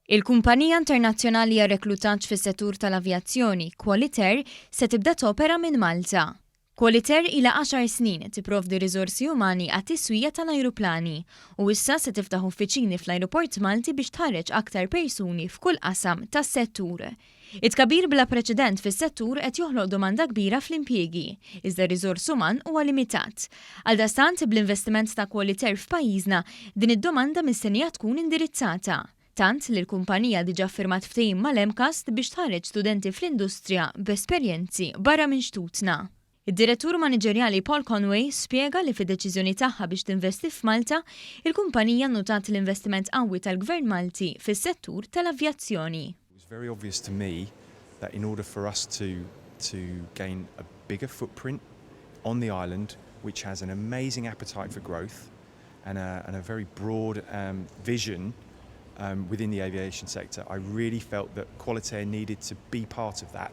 Il-Kumpanija Internazzjonali għar reklutaġġ fis-settur tal-avjazzjoni, Qualitair, se tibda topera minn Malta. Qualitair ilha 10 snin tipprovdi riżorsi umani għat-tiswija tal-ajruplani u issa se tiftaħ uffiċini fl-Ajruport Malti biex tħarreġ aktar persuni f'kull qasam tas-settur. It-kabir bla preċedent fis-settur qed joħloq domanda kbira fl-impjiegi, iżda riżors uman huwa limitat. Għaldastant bl-investiment ta' Qualitair f'pajjiżna din id-domanda mistennija tkun indirizzata. Tant li l-kumpanija diġà firmat ftehim mal-Emcast biex tħarreġ studenti fl-industrija b'esperjenzi barra minn xtutna. Id-direttur maniġerjali Paul Conway spjega li fid-deċiżjoni tagħha biex tinvesti f'Malta, il-kumpanija notat l-investiment qawwi tal-Gvern Malti fis-settur tal-avjazzjoni. It was very obvious to me that in order for us to gain a bigger footprint on the island, which has an amazing appetite for growth and a very broad vision within the aviation sector, I really felt that Qualitair needed to be part of that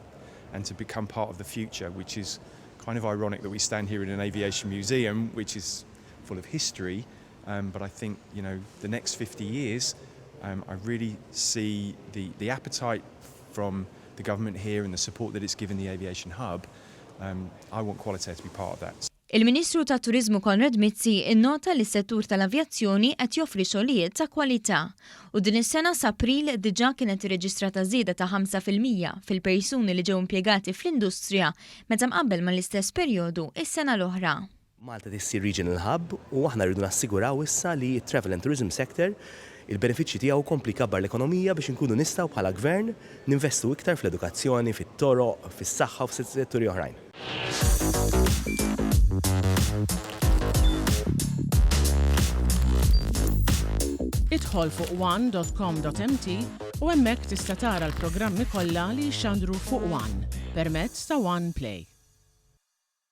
and to become part of the future, which is kind of ironic that we stand here in an aviation museum, which is full of history, but I think, the next 50 years, I really see the appetite from the government here and the support that it's given the aviation hub. I want Qualitair to be part of that. Il-Ministru tat Turiżmu Konrad Mizzi innota li s-settur tal-avjazzjoni qed joffri xogħlijiet ta' kwalità u din is-sena s'April diġà kienet irreġistrata żieda ta' 5% fil-persuni li ġew impjegati fl-industrija meta mqabbel mal-istess perjodu is-sena l-oħra. Malta tissir Regional Hub u aħna rridu nassiguraw issa li t-travel and tourism sector il-benefiċċji tiegħu kompli kabbar l-ekonomija biex inkunu nistgħu bħala gvern ninvestu iktar fl-edukazzjoni, fit-toroq, fis-saħħa u fis-setturi oħrajn. Idħol fuq one.com.mt u hemmhekk tista' tara l-programmi kollha li jxandru fuq One permezz ta' One Play.